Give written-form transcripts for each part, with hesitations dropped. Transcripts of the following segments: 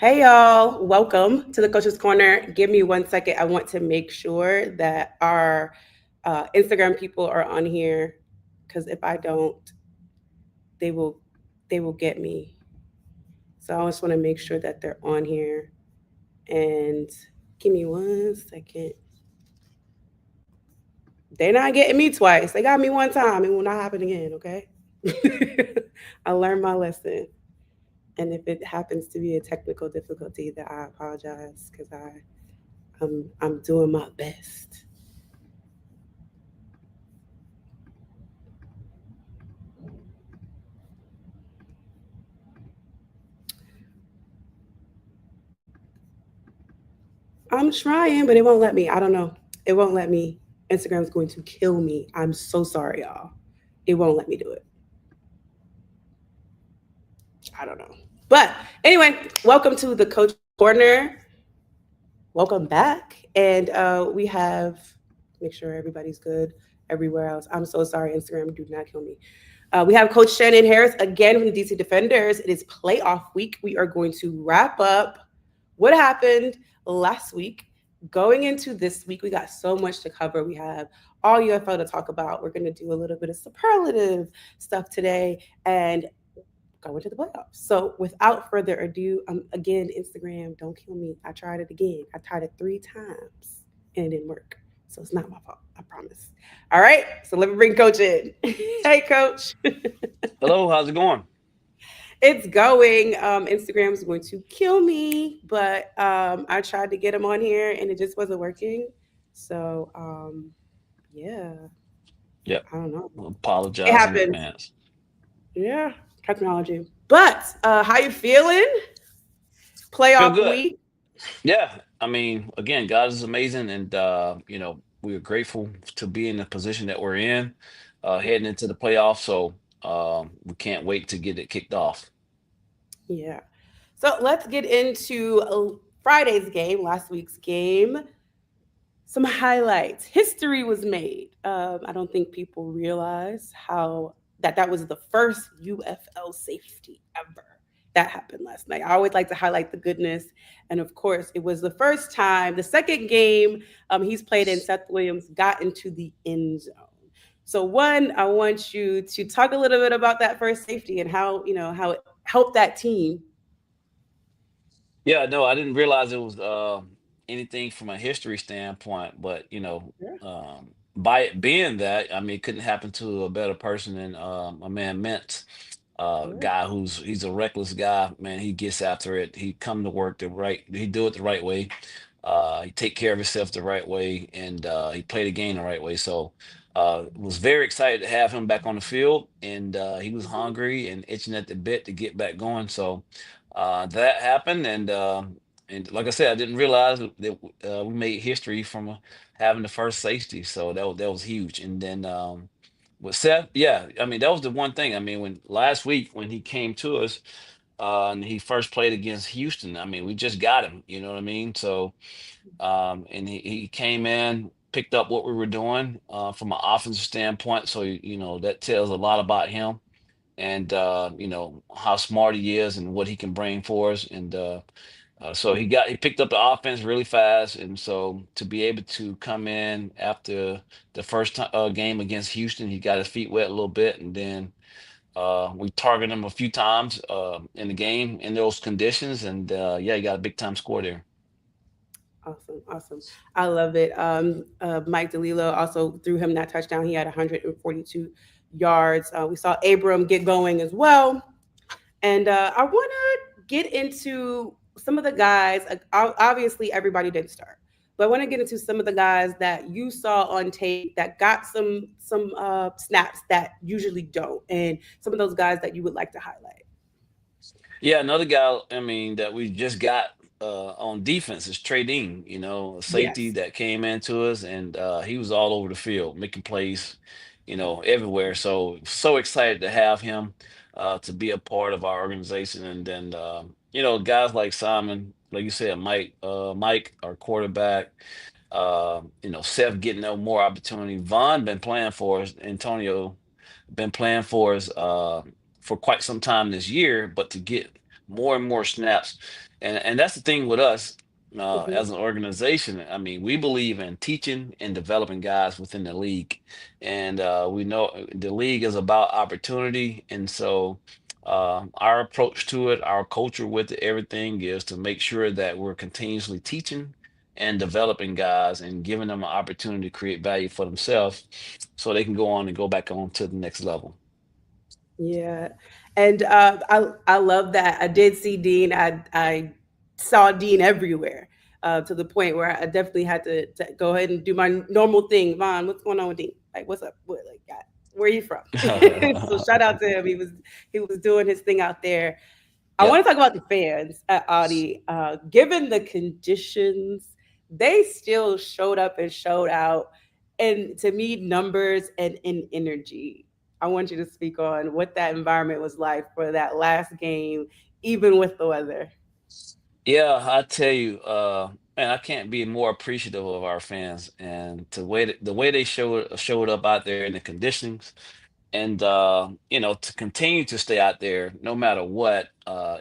Hey y'all, welcome to the Coach's Corner. Give me 1 second. I want to make sure that our Instagram people are on here because if I don't, they will they will get me. So I just want to make sure that they're on here. And give me 1 second. They're not getting me twice. They got me one time. It will not happen again. Okay. I learned my lesson. And if it happens to be a technical difficulty, that I apologize because I'm doing my best. I'm trying, but it won't let me. I don't know. It won't let me. Instagram's going to kill me. I'm so sorry, y'all. It won't let me do it. I don't know. But anyway, welcome to the Coach's Corner. Welcome back. And we have, make sure everybody's good everywhere else. I'm so sorry, Instagram, do not kill me. We have Coach Shannon Harris again from the DC Defenders. It is playoff week. We are going to wrap up what happened last week. Going into this week, we got so much to cover. We have all UFL to talk about. We're going to do a little bit of superlative stuff today and go into the playoffs. So without further ado, again, Instagram, don't kill me. I tried it again. I tried it 3 times and it didn't work. So it's not my fault. I promise. All right. So let me bring Coach in. Hey, Coach. Hello, how's it going? It's going. Instagram's going to kill me, but I tried to get him on here and it just wasn't working. So yeah, Yep. I don't know. It Apologize in happens. advance. Yeah, technology. But how you feeling? Feel Playoff good. week. Yeah. I mean, again, God is amazing and we're grateful to be in the position that we're in, heading into the playoffs. So we can't wait to get it kicked off. Yeah. So let's get into Friday's game, last week's game. Some highlights. History was made. I don't think people realize how that was the first UFL safety ever that happened last night. I always like to highlight the goodness, and of course, it was the first time, the second game he's played in. Seth Williams got into the end zone. So one, I want you to talk a little bit about that first safety and how it helped that team. Yeah, no, I didn't realize it was anything from a history standpoint, but Yeah. by it being that, I mean, it couldn't happen to a better person than a man Mint, Yeah. guy he's a reckless guy, man. He gets after it. He come to work he do it the right way. He take care of himself the right way, and he play the game the right way. So, was very excited to have him back on the field, and he was Mhm. hungry and itching at the bit to get back going. So, that happened, and like I said, I didn't realize that we made history from having the first safety. So that was huge. And then with Seth, yeah, I mean that was the one thing. I mean, when last week when he came to us, and he first played against Houston, I mean we just got him. You know what I mean? So and he came in, picked up what we were doing from an offensive standpoint. So that tells a lot about him and how smart he is and what he can bring for us. And so he picked up the offense really fast, and so to be able to come in after the first game against Houston, he got his feet wet a little bit, and then we targeted him a few times in the game in those conditions, and yeah, he got a big time score there. Awesome, awesome. I love it. Mike DeLillo also threw him that touchdown. He had 142 yards. We saw Abram get going as well. And I want to get into some of the guys. Obviously, everybody didn't start, but I want to get into some of the guys that you saw on tape that got some snaps that usually don't, and some of those guys that you would like to highlight. Yeah, another guy, I mean, that we just got on defense is Trey Dean, a safety Yes. that came into us, and he was all over the field, making plays, everywhere. So excited to have him to be a part of our organization. And then, guys like Simon, like you said, Mike, our quarterback, Seth getting no more opportunity. Vaughn been playing for us. Antonio been playing for us for quite some time this year, but to get more and more snaps. And that's the thing with us Hmm. as an organization. I mean, we believe in teaching and developing guys within the league, and we know the league is about opportunity, and so our approach to it, our culture with it, everything is to make sure that we're continuously teaching and developing guys and giving them an opportunity to create value for themselves so they can go on and go back on to the next level. Yeah, and I love that. I did see Dean. I saw Dean everywhere, to the point where I definitely had to go ahead and do my normal thing. Vaughn, what's going on with Dean? Like, what's up? What, like, God, where are you from? So shout out to him. He was doing his thing out there. I Yep. want to talk about the fans at Audi. Given the conditions, they still showed up and showed out. And to me, numbers and energy. I want you to speak on what that environment was like for that last game, even with the weather. Yeah, I tell you, man, I can't be more appreciative of our fans and the way they showed up out there in the conditionings, and to continue to stay out there no matter what,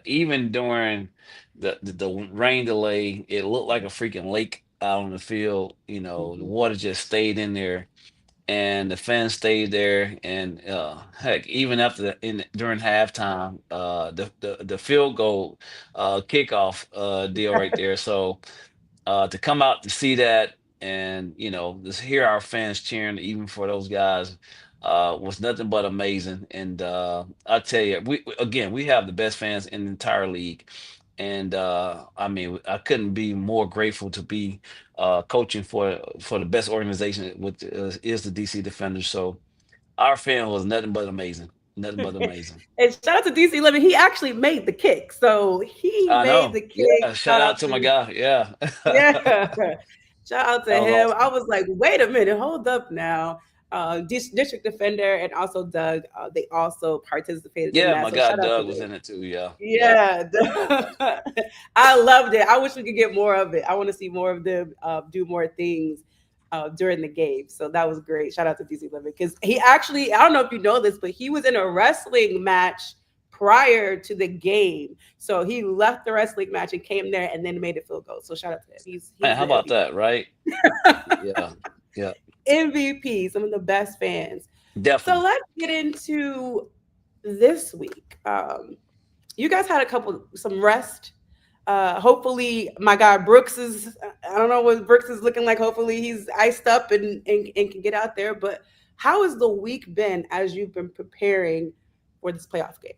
even during the rain delay. It looked like a freaking lake out on the field. The Mhm. water just stayed in there, and the fans stayed there. And heck, even after during halftime, the field goal kickoff deal right there. So to come out to see that, and just hear our fans cheering even for those guys was nothing but amazing. And I tell you, again, we have the best fans in the entire league. And I mean, I couldn't be more grateful to be coaching for the best organization, which is the DC Defenders. So our fan was nothing but amazing, nothing but amazing. And shout out to DC Lemon. He actually made the kick. So he I made know. the kick. Yeah. Shout Shout out out to my to, guy. Yeah. yeah. Shout out to That was him. I awesome. was like, wait a minute, hold up now. District Defender and also Doug, they also participated in Yeah, that. my So guy shout out to Doug was them. in it too. Yeah. Yeah. Yeah, I loved it. I wish we could get more of it. I want to see more of them do more things during the game. So that was great. Shout out to DC Lemon because he actually, I don't know if you know this, but he was in a wrestling match prior to the game. So he left the wrestling match and came there and then made a field goal. So shout out to him. He's Man, how the about MVP. that, right? Yeah. Yeah. MVP, some of the best fans. So Definitely. let's get into this week. You guys had a couple some rest. Hopefully, my guy Brooks is. I don't know what Brooks is looking like. Hopefully, he's iced up and can get out there. But how has the week been as you've been preparing for this playoff game?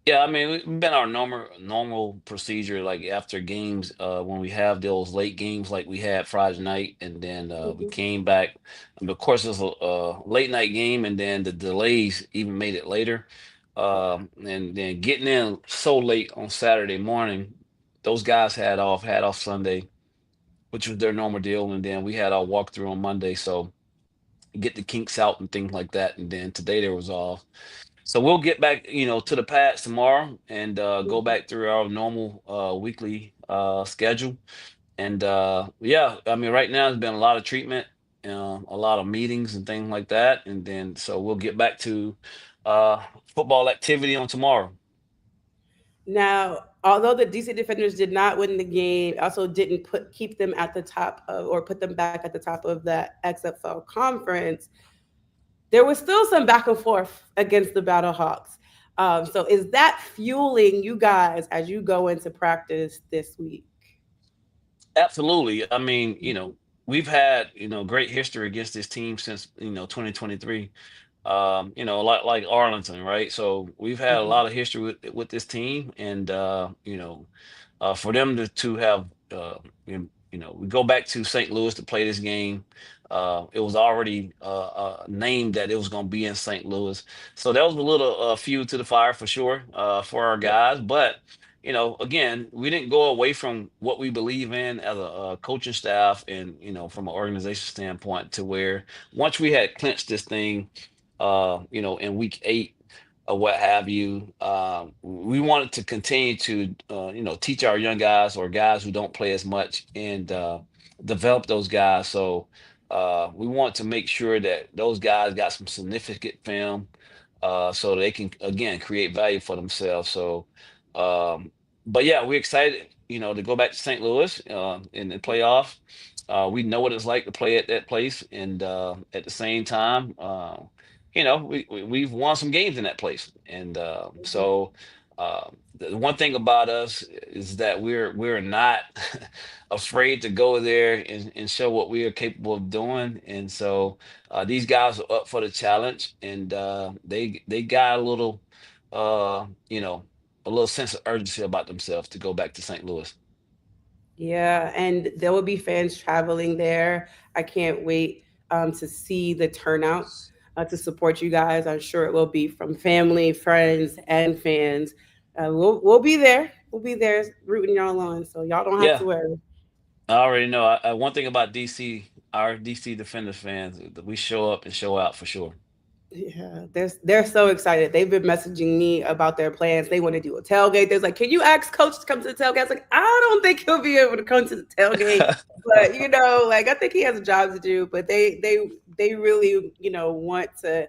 Yeah, I mean, we've been our normal procedure, like after games, when we have those late games like we had Friday night, and then we Mhm. came back. And of course, it was a late night game, and then the delays even made it later. And then getting in so late on Saturday morning, those guys had off Sunday, which was their normal deal, and then we had our walkthrough on Monday, so get the kinks out and things like that. And then today there was off. So we'll get back, to the pads tomorrow, and go Mhm. back through our normal weekly schedule. And yeah, I mean, right now there's been a lot of treatment, a lot of meetings and things like that. And then so we'll get back to uh, football activity on tomorrow. Now, although the DC Defenders did not win the game, also didn't put keep them at the top of, or put them back at the top of that XFL conference. There was still some back and forth against the Battlehawks. So is that fueling you guys as you go into practice this week? Absolutely. I mean, Mhm. we've had, great history against this team since, 2023. Like Arlington, right? So we've had a Mhm. lot of history with this team, and for them to have, we go back to St. Louis to play this game. It was already named that it was going to be in St. Louis, so that was a little fuel to the fire for sure for our Yep. guys. But again, we didn't go away from what we believe in as a coaching staff, and from an organization standpoint, to where once we had clinched this thing, in week 8 or what have you. We wanted to continue to, teach our young guys or guys who don't play as much, and develop those guys. So we want to make sure that those guys got some significant film, so they can again create value for themselves. So but yeah, we're excited, to go back to St. Louis in the playoffs. We know what it's like to play at that place, and at the same time, we've won some games in that place, and so the one thing about us is that we're not afraid to go there and show what we are capable of doing, and so these guys are up for the challenge, and they got a little, uh, you know a little sense of urgency about themselves to go back to St. Louis. Yeah, and there will be fans traveling there. I can't wait to see the turnout to support you guys. I'm sure it will be from family, friends, and fans. We'll be there. We'll be there rooting y'all on, so y'all don't have to Yeah, worry. I already know. One thing about DC, our DC Defenders fans, that we show up and show out for sure. Yeah, they're so excited. They've been messaging me about their plans. They want to do a tailgate. They're like, "Can you ask Coach to come to the tailgate?" I was like, "I don't think he'll be able to come to the tailgate, but like I think he has a job to do." But they really want to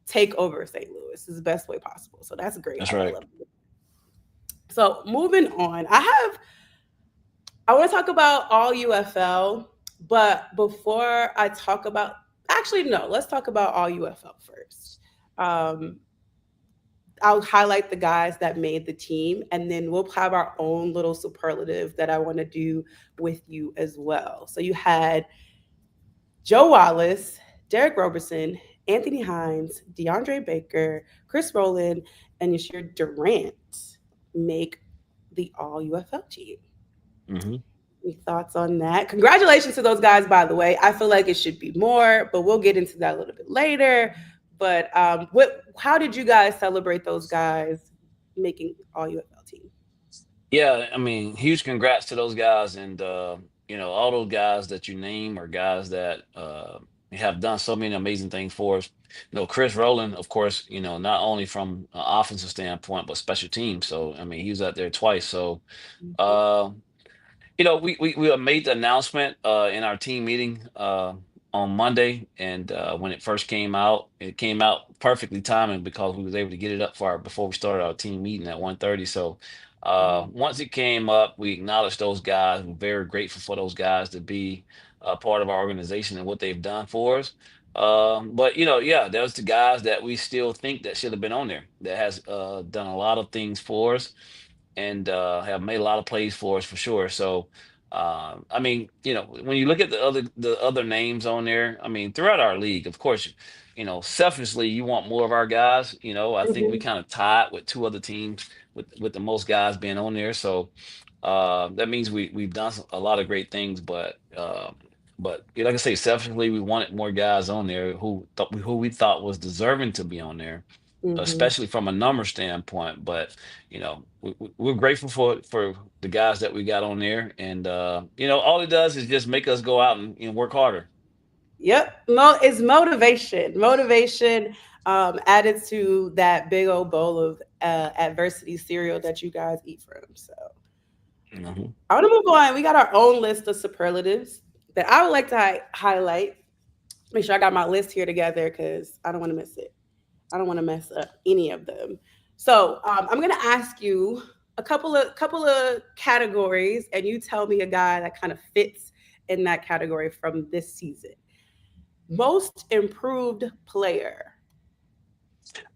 take over St. Louis is the best way possible. So that's great. That's right. love it. So moving on, I want to talk about all UFL, but before I talk about, actually no, let's talk about all UFL first. Um, I'll highlight the guys that made the team, and then we'll have our own little superlative that I want to do with you as well. So you had Joe Wallace, Derek Roberson, Anthony Hines, DeAndre Baker, Chris Rowland, and Yashir Durant make the All UFL team. Hmm. Any thoughts on that? Congratulations to those guys, by the way. I feel like it should be more, but we'll get into that a little bit later. But how did you guys celebrate those guys making All UFL team? Yeah, I mean, huge congrats to those guys, and all those guys that you name are guys that have done so many amazing things for us. Chris Rowland, of course, not only from an offensive standpoint, but special teams. So, I mean, he was out there twice. So, Mhm. uh, we made the announcement in our team meeting on Monday, and when it first came out, it came out perfectly timing because we was able to get it up for before we started our team meeting at 1:30. So Mhm. once it came up, we acknowledged those guys. We're very grateful for those guys to be part of our organization and what they've done for us. But yeah, there's the guys that we still think that should have been on there that has done a lot of things for us and have made a lot of plays for us for sure. So, I mean, when you look at the other names on there, I mean, throughout our league, of course, selfishly, you want more of our guys. I think we Mhm. kind of tied with two other teams with the most guys being on there. So that means we've done a lot of great things, but like I say, selfishly, we wanted more guys on there who we thought was deserving to be on there, Mhm. especially from a number standpoint. But we're grateful for the guys that we got on there, and all it does is just make us go out and work harder. Yep. It's motivation. Motivation added to that big old bowl of adversity cereal that you guys eat from. So Hmm. I want to move on. We got our own list of superlatives that I would like to highlight. Make sure I got my list here together because I don't want to miss it. I don't want to mess up any of them. So I'm gonna ask you a couple of categories, and you tell me a guy that kind of fits in that category from this season. Most improved player.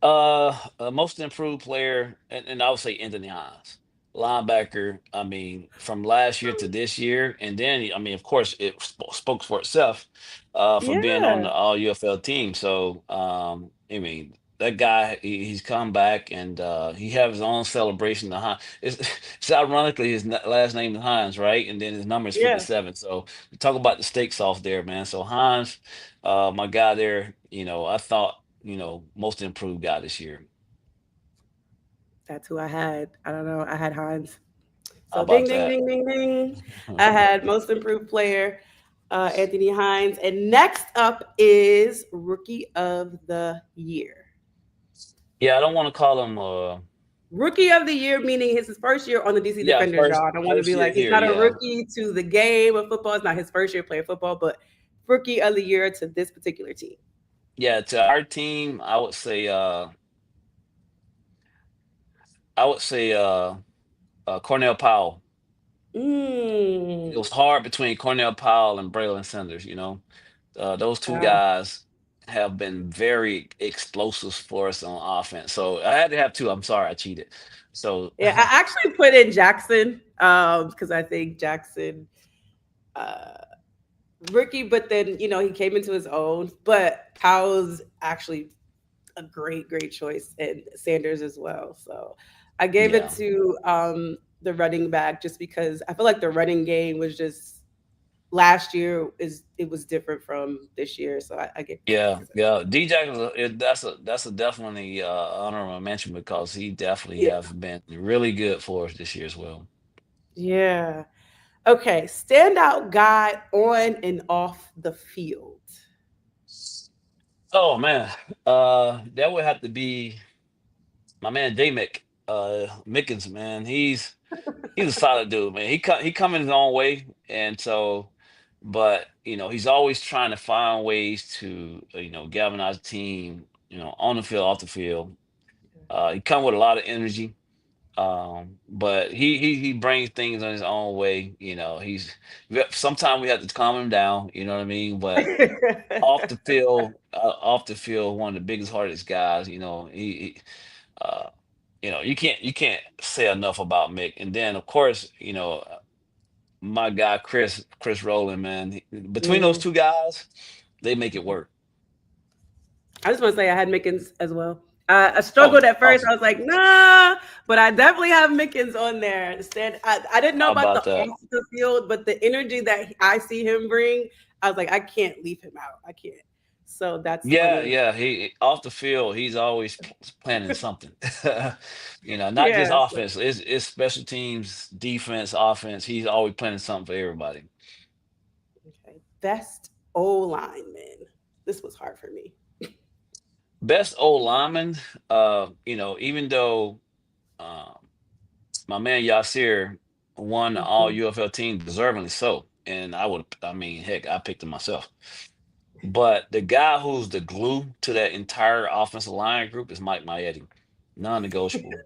Most improved player, and I would say Anthony Hines, linebacker. I mean, from last year to this year, and then I mean, of course, it spoke for itself for being on Yeah, the All UFL team. So, I mean, that guy, he's come back and he has his own celebration. The Hines, it's ironically his last name is Hines, right? And then his number is yeah, 57. So we talk about the stakes off there, man. So Hines, my guy there, I thought most improved guy this year. that's who I had. I don't know. I had Hines. How So about ding, ding, that? ding, ding, ding. I had most improved player, Anthony Hines. And next up is rookie of the year. Yeah, I don't want to call him. Rookie of the year, meaning his first year on the DC Yeah, Defenders, first y'all. I don't want to first be year like, he's here. not a Yeah, rookie to the game of football. It's not his first year playing football, but rookie of the year to this particular team. yeah. To our team, I would say. I would say. Cornell Powell. It Mm, was hard between Cornell Powell and Braylon Sanders. Those two wow. guys have been very explosive for us on offense. So I had to have two. I'm sorry, I cheated. So Yeah, I actually put in Jackson because I think Jackson uh rookie, but then he came into his own. But Powell's actually a great choice, and Sanders as well. So I gave it yeah, to the running back just because I feel like the running game was just last year is it was different from this year. So I gave it to yeah, Jackson. yeah. DJ that's a definitely honorable mention because he definitely Yeah. have been really good for us this year as well. Yeah. Okay. Standout guy on and off the field. Oh man, that would have to be my man J Mick, Mickens. Man, he's a solid dude, man. He come in his own way, and so, but he's always trying to find ways to galvanize the team, on the field, off the field. He come with a lot of energy, but he brings things on his own way. Sometimes we have to calm him down. You know what I mean? But off the field, one of the biggest, hardest guys. Uh, you can't say enough about Mick. And then of course, my guy Chris Rowland, man. Between those Mm. two guys, they make it work. I just want to say I had Mickens as well. I Oh, struggled at first. I awesome. was like, nah, but I definitely have Mickens on there. Instead, I didn't know How about the about that? off the field, but the energy that I see him bring, I was like, I can't leave him out. I can't. So that's one Yeah, of yeah. He off the field, he's always planning something. Not just yeah. So, offense. It's special teams, defense, offense. He's always planning something for everybody. okay. Best O lineman. This was hard for me. Best old lineman. Even though um, my man Yasir won the all Mhm. UFL team, deservingly so. And I mean, heck, I picked him myself. But the guy who's the glue to that entire offensive line group is Mike Maietti. Non-negotiable.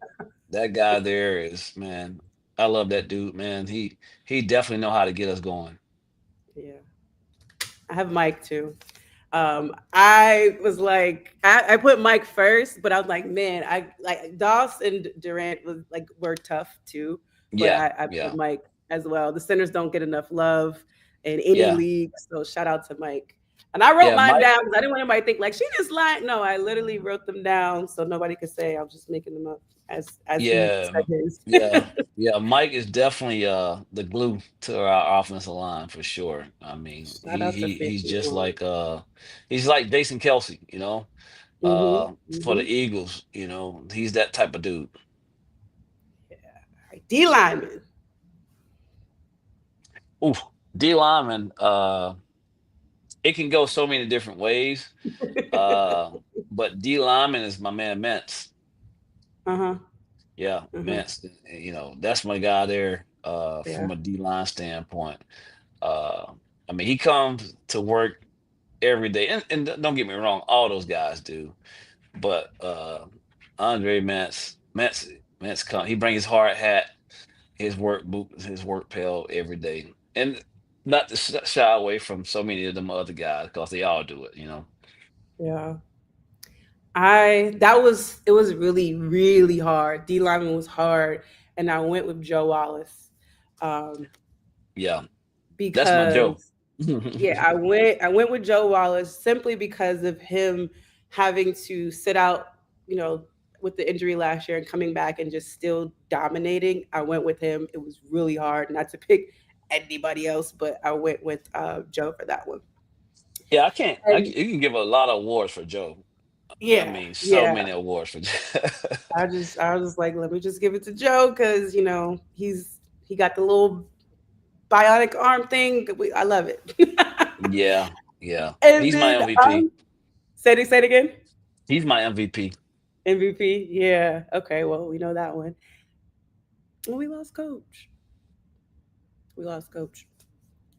That guy there is, man, I love that dude, man. He definitely know how to get us going. Yeah. I have Mike too. I was like, I put Mike first, but I was like, man, I like Doss and Durant was like were tough too, but Yeah, I put yeah, Mike as well. The centers don't get enough love in any yeah, league, so shout out to Mike. And I wrote yeah. mine Mike, down because I didn't want anybody to think like she just lied. No, I literally wrote them down so nobody could say I was just making them up as he yeah, said his. yeah, yeah. Mike is definitely the glue to our offensive line for sure. I mean, Shout out to he's just 51. he's like Jason Kelsey, Mm-hmm. for the Mm-hmm. Eagles, he's that type of dude. Yeah. All right. D lineman. Ooh, D lineman, it can go so many different ways. Uh, but D lineman is my man Mence. Uh-huh. Yeah, Uh-huh. Mence. That's my guy there. Yeah. From a D line standpoint. Uh, I mean, he comes to work every day, and don't get me wrong, all those guys do. But Andre Mence come. He brings his hard hat, his work boot, his work pail every day, and not to shy away from so many of them other guys because they all do it. Yeah. It was really hard. D lineman was hard, and I went with Joe Wallace, um, Yeah, that's my Joe. because yeah, I went with Joe Wallace simply because of him having to sit out, you know, with the injury last year and coming back and just still dominating. I went with him. It was really hard not to pick anybody else, but I went with Joe for that one. Yeah, I can't. And You can give a lot of awards for Joe. I yeah, mean, so yeah. many awards for Joe. I was just like, let me just give it to Joe because he got the little bionic arm thing. I love it. Yeah, yeah. And He's my then MVP. say it again. He's my MVP. MVP. Yeah. Okay. Well, we know that one. Well, we lost coach. We lost coach.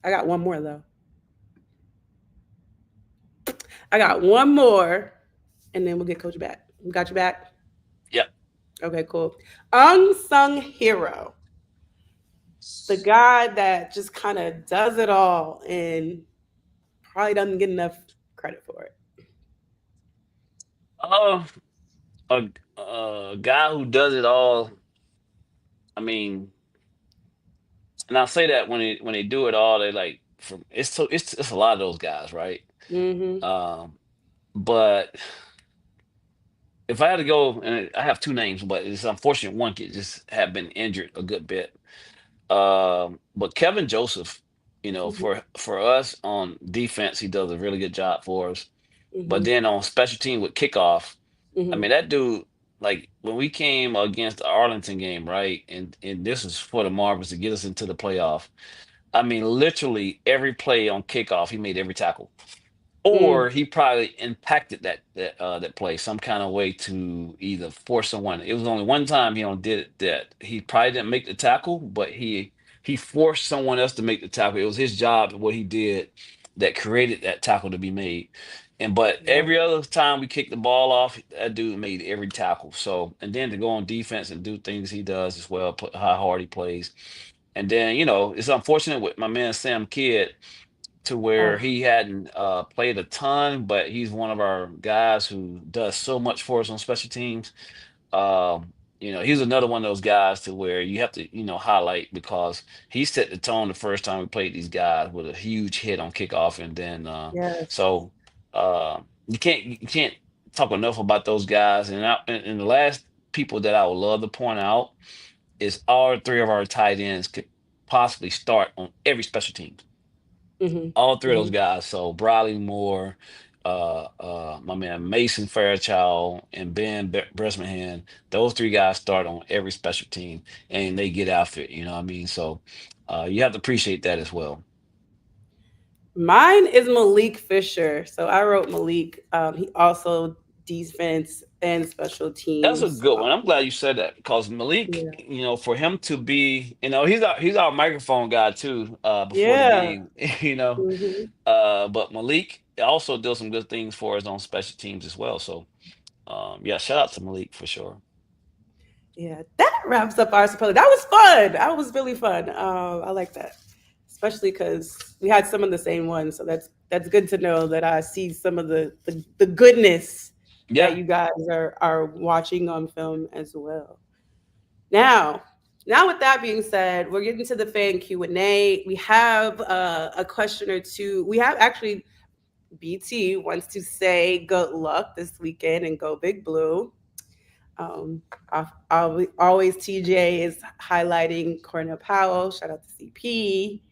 I got one more though. I got one more, and then we'll get coach back. We got you back. Yep. Okay. Cool. Unsung hero. The guy that just kind of does it all and probably doesn't get enough credit for it. Uh, a guy who does it all. I mean, and I'll say that when they do it all, they like from it's a lot of those guys, right? Mm-hmm. Um, but if I had to go, and I have two names, but it's unfortunate one kid just have been injured a good bit. But Kevin Joseph, Mm-hmm. for us on defense, he does a really good job for us. But Mm-hmm. then on special team with kickoff, I Mm-hmm. mean that dude, like when we came against the Arlington game, right? And this was for the Marvins to get us into the playoff. I mean, literally every play on kickoff, he made every tackle, Mm. or he probably impacted that play some kind of way to either force someone. It was only one time he on did it that he probably didn't make the tackle, but he forced someone else to make the tackle. It was his job what he did that created that tackle to be made. And but Yeah. every other time we kicked the ball off, that dude made every tackle. So and then to go on defense and do things he does as well, how hard he plays. And then, it's unfortunate with my man Sam Kidd to where Oh, he hadn't played a ton, but he's one of our guys who does so much for us on special teams. He's another one of those guys to where you have to, highlight because he set the tone the first time we played these guys with a huge hit on kickoff, and then yes. so you can't talk enough about those guys. And the last people that I would love to point out is all three of our tight ends could possibly start on every special team, Mm-hmm. all three of those Mm-hmm. guys. So Bradley Moore, my man Mason Fairchild, and Bresnahan. Those three guys start on every special team, and they get after it. You know what I mean? So you have to appreciate that as well. Mine is Malik Fisher. So I wrote Malik. He also defense and special That's a teams. good one. I'm glad you said that because Malik, Yeah. for him to be, he's our microphone guy too. Before the Yeah. game, you know, Hmm. but Malik also does some good things for us on special teams as well. So yeah, shout out to Malik for sure. Yeah. That wraps up our support. That was fun. That was really fun. I like that, especially because we had some of the same ones. So that's good to know that I see some of the goodness that Yeah. you guys are watching on film as well. Now, now with that being said, we're getting to the fan Q&A. We have a question or two. We have actually BT wants to say good luck this weekend and go Big Blue. Um, always TJ is highlighting Cornell Powell. Shout out to CP.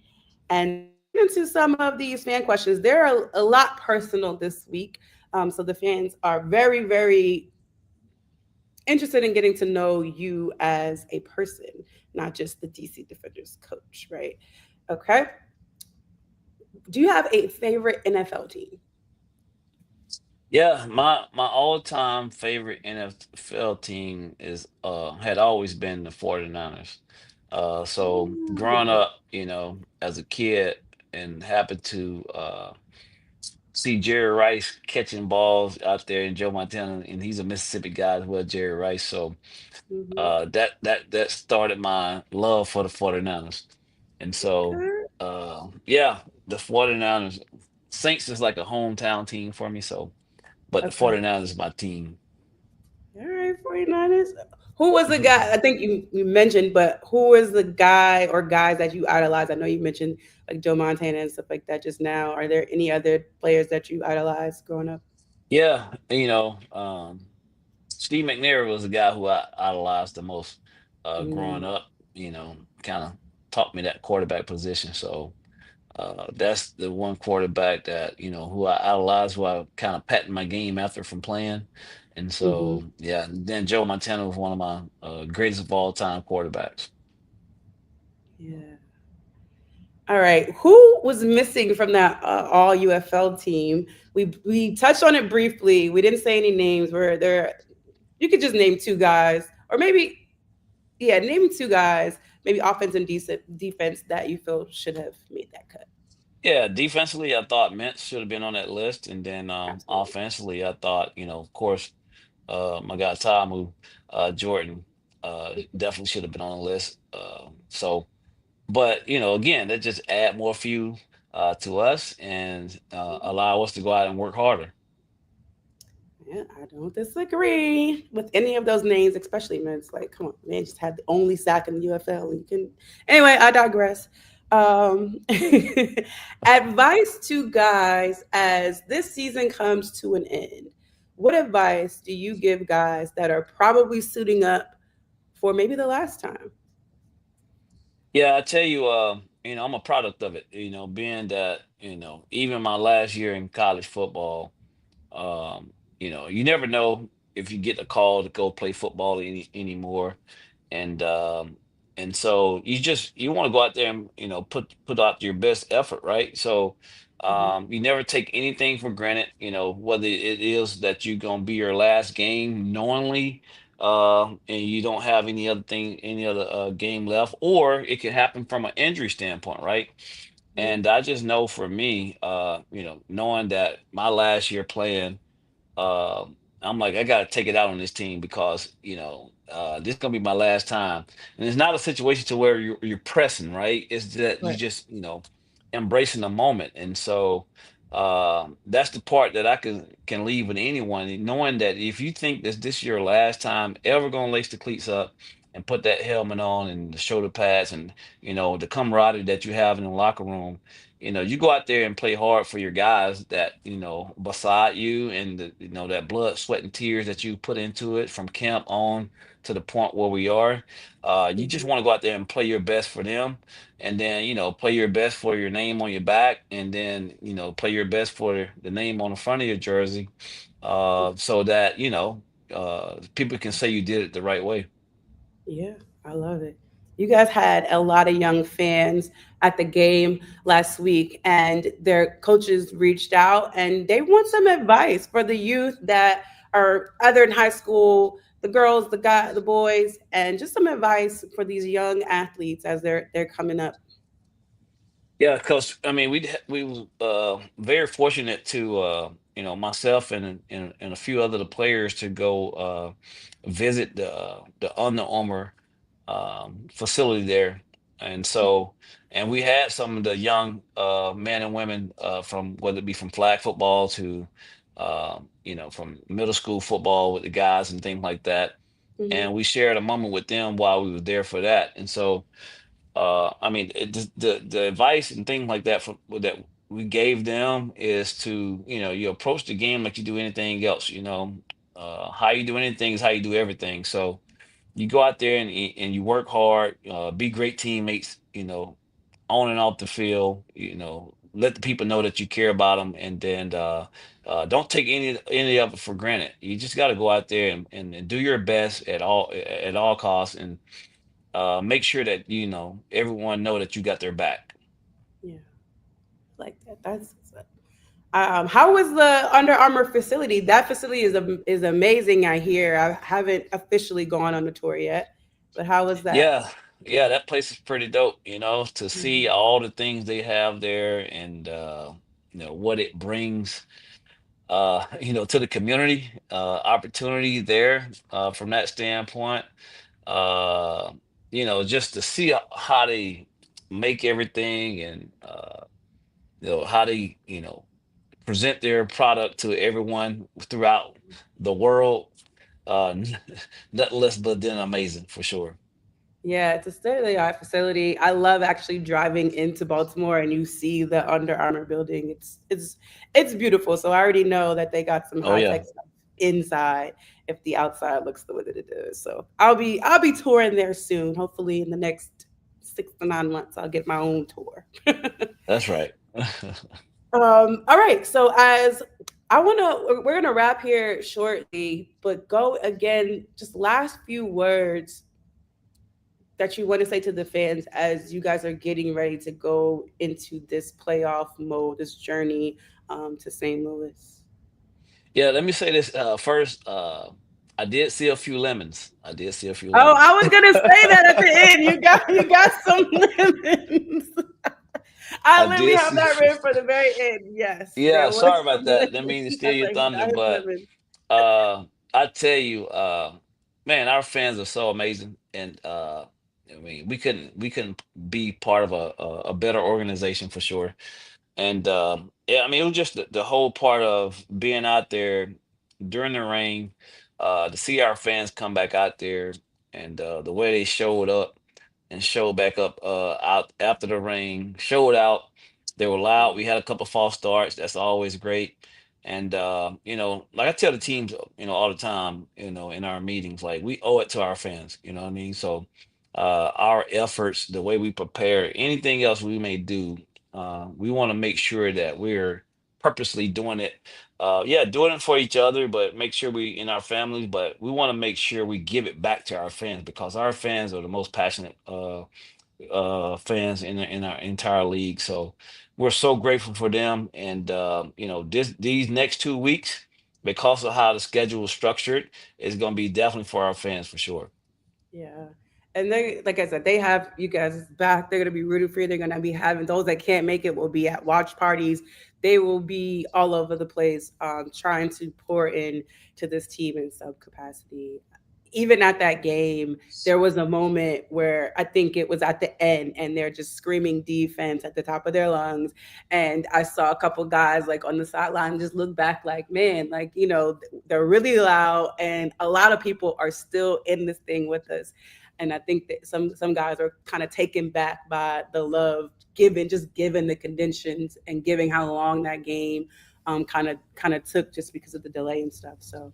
And so we're getting into some of these fan questions. They're a lot personal this week. So the fans are very, very interested in getting to know you as a person, not just the DC Defenders coach, right? Okay. Do you have a favorite NFL team? Yeah, my all-time favorite NFL team is had always been the 49ers. So growing Mm, up, as a kid and happened to see Jerry Rice catching balls out there in Joe Montana, and he's a Mississippi guy as well, Jerry Rice. So mhm. that started my love for the 49ers. And so Okay. yeah, the 49ers, Saints is like a hometown team for me, so but the Okay. 49ers is my team. All right, 49ers. Who was the guy? I think you mentioned, but who was the guy or guys that you idolize? I know you mentioned like Joe Montana and stuff like that just now. Are there any other players that you idolized growing up? Yeah, Steve McNair was the guy who I idolized the most growing Mm, up, kind of taught me that quarterback position. So that's the one quarterback that, who I idolized, who I kind of patting my game after from playing. And hmm. so, yeah, and then Joe Montana was one of my greatest of all time quarterbacks. Yeah. All right. Who was missing from that all UFL team? We touched on it briefly. We didn't say any names. Where there, you could just name two guys, or maybe yeah, name two guys, maybe offense and decent defense that you feel should have made that cut. Yeah, defensively, I thought Mintz should have been on that list. And then Absolutely. offensively, I thought, of course, my guy Tamu Jordan definitely should have been on the list. So But again, that just add more fuel to us and allow us to go out and work harder. Yeah, I don't disagree with any of those names, especially man. It's like, come on, man, just had the only sack in the UFL. And you can, anyway. I digress. Um, advice to guys as this season comes to an end. What advice do you give guys that are probably suiting up for maybe the last time? Yeah, I tell you, I'm a product of it. Being that even my last year in college football, you never know if you get a call to go play football anymore, and so you want to go out there and put out your best effort, right? So Hmm. you never take anything for granted, whether it is that you're gonna be your last game knowingly, and you don't have any other game left, or it can happen from an injury standpoint, right? Yeah. And I just know for me, knowing that my last year playing, I'm like, I got to take it out on this team because this is gonna be my last time, and it's not a situation to where you're pressing, right? It's that you Right. just embracing the moment, and so that's the part that I can leave with anyone, knowing that if you think that this your last time ever gonna lace the cleats up and put that helmet on and the shoulder pads and the camaraderie that you have in the locker room, you go out there and play hard for your guys that, beside you and that blood, sweat, and tears that you put into it from camp on to the point where we are. You just Hmm. want to go out there and play your best for them, and then, play your best for your name on your back, and then, play your best for the name on the front of your jersey, so that, people can say you did it the right way. Yeah, I love it. You guys had a lot of young fans at the game last week, and their coaches reached out and they want some advice for the youth that are either in high school, the girls, the guy, the boys, and just some advice for these young athletes as they're coming up. Yeah, because I mean, we were very fortunate to myself and a few other the players to go visit the Under Armour facility there, and so and we had some of the young men and women from whether it be from flag football to from middle school football with the guys and things like that, Hmm. and we shared a moment with them while we were there for that, and so. I mean, the advice and things like that that we gave them is to, you approach the game like you do anything else. How you do anything is how you do everything. So you go out there and you work hard, be great teammates, on and off the field. Let the people know that you care about them, and then don't take any of it for granted. You just got to go out there and do your best at all costs, and make sure that everyone know that you got their back. Yeah, like that. That's how was the Under Armour facility? That facility is amazing. I hear. I haven't officially gone on the tour yet, but how was that? Yeah, yeah, that place is pretty dope. To see all the things they have there, and what it brings to the community, opportunity there from that standpoint. Uh, just to see how they make everything, and how they present their product to everyone throughout the world. Nothing less but than amazing for sure. Yeah, it's a state of the art facility. I love actually driving into Baltimore and you see the Under Armour building. It's beautiful. So I already know that they got some Oh high yeah, tech stuff inside if the outside looks the way that it does. So I'll be touring there soon. Hopefully in the next 6 to 9 months I'll get my own tour. that's right. All right. So as we're gonna wrap here shortly, but go again, just last few words that you want to say to the fans as you guys are getting ready to go into this playoff mode, this journey to St. Louis? Yeah, let me say this first. I did see a few lemons. I did see a few Oh, I lemons. was gonna say that at the end. You got some lemons. I I literally did have see. that written for the very end. Yes, Yeah, there sorry was about some that. Didn't lemons. mean to steal That's your like thunder, diet but lemon. I tell you, man, our fans are so amazing, and I mean, we couldn't be part of a better organization for sure. And yeah, I mean, it was just the whole part of being out there during the rain, to see our fans come back out there, and the way they showed up and showed back up out after the rain, showed out. They were loud. We had a couple false starts. That's always great. And like I tell the teams, all the time, in our meetings, like we owe it to our fans. You know what I mean? So our efforts, the way we prepare, anything else we may do, we want to make sure that we're purposely doing it. Yeah, doing it for each other, but make sure we in our families. But we want to make sure we give it back to our fans because our fans are the most passionate fans in our entire league. So we're so grateful for them. And these next 2 weeks, because of how the schedule is structured, is going to be definitely for our fans for sure. Yeah. And they, like I said, they have you guys back. They're going to be rooting for you. They're going to be having those that can't make it will be at watch parties. They will be all over the place, trying to pour in to this team in some capacity. Even at that game, there was a moment where I think it was at the end, and they're just screaming defense at the top of their lungs. And I saw a couple guys like on the sideline just look back, like, man, like they're really loud, and a lot of people are still in this thing with us. And I think that some guys are kind of taken back by the love given, just given the conditions and giving how long that game kind of took just because of the delay and stuff. So,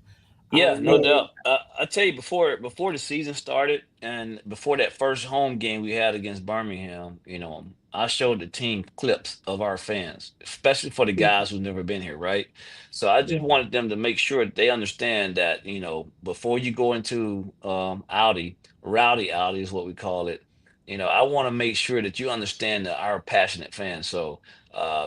Yeah, no man, doubt. I tell you, before the season started and before that first home game we had against Birmingham, I showed the team clips of our fans, especially for the guys who've never been here, right? So I just yeah, wanted them to make sure that they understand that, before you go into Audi, Rowdy Audi is what we call it. I want to make sure that you understand that our passionate fans. So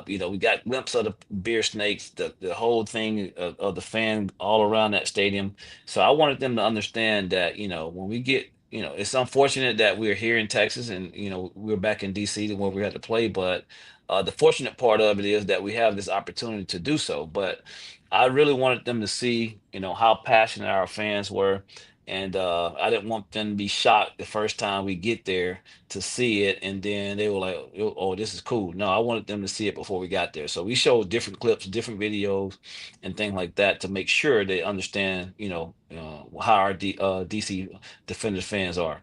we got glimpse of the beer snakes, the whole thing of the fan all around that stadium. So I wanted them to understand that, when we get, it's unfortunate that we're here in Texas and, we're back in DC where we had to play, but the fortunate part of it is that we have this opportunity to do so. But I really wanted them to see, how passionate our fans were. And I didn't want them to be shocked the first time we get there to see it, and then they were like, "Oh, this is cool." No, I wanted them to see it before we got there. So we showed different clips, different videos, and things like that to make sure they understand, how our DC Defenders fans are.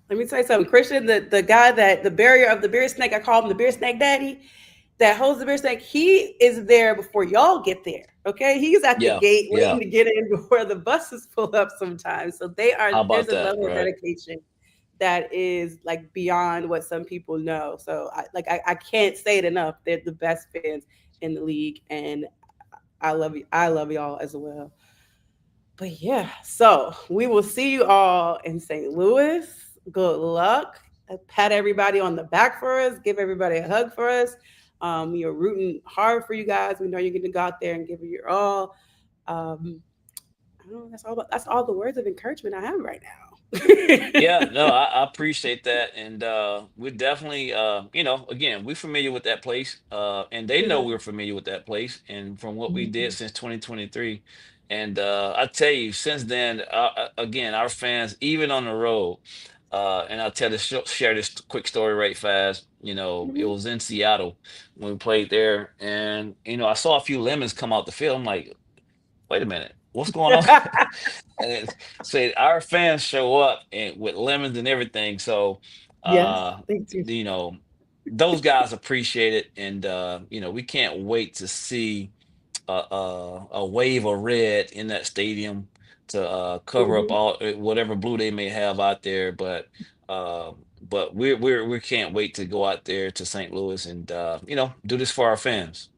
let me tell you something, Christian. The guy that the barrier of the beer snake, I call him the beer snake daddy. That holds the beer snake. He is there before y'all get there. Okay, he's at the Yeah, gate waiting yeah. to get in before the buses pull up. Sometimes, so they are. How There's about a that? level of Right? dedication that is like beyond what some people know. So I can't say it enough. They're the best fans in the league, and I love you. I love y'all as well. But yeah, so we will see you all in St. Louis. Good luck. Pat everybody on the back for us. Give everybody a hug for us. We are rooting hard for you guys. We know you're going to go out there and give it your all. Um, I don't know. That's all the words of encouragement I have right Yeah, now. no, I appreciate that, and we're definitely, again, we're familiar with that place, and they know Yeah. we're familiar with that place, and from what we did Mhm. since 2023, and I tell you, since then, again, our fans, even on the road, and I'll share this quick story right fast. It Mhm. was in Seattle when we played there, and I saw a few lemons come out the field. I'm like, wait a minute, what's going on? And it said our fans show up and with lemons and everything. So, Yes. uh, Thank you. those guys appreciate it, and we can't wait to see a wave of red in that stadium to cover up Mhm. all whatever blue they may have out there. But we can't wait to go out there to St. Louis and do this for our fans.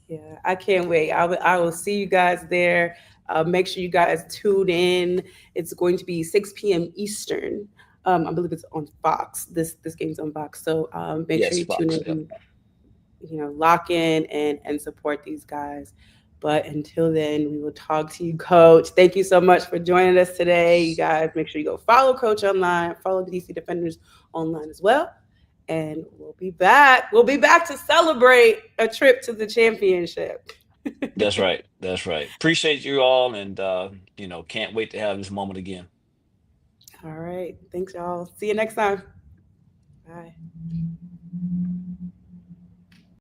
Yeah, I can't wait. I will see you guys there. Make sure you guys tune in. It's going to be 6 p.m. Eastern. I believe it's on Fox. This game's on Fox. So make sure Yes, you tune Fox. Yep. in. Lock in and support these guys. But until then, we will talk to you, Coach. Thank you so much for joining us today. You guys, make sure you go follow Coach online, follow the DC Defenders online as well. And we'll be back. We'll be back to celebrate a trip to the championship. That's right. That's right. Appreciate you all, and can't wait to have this moment again. All right. Thanks, y'all. See you next time. Bye.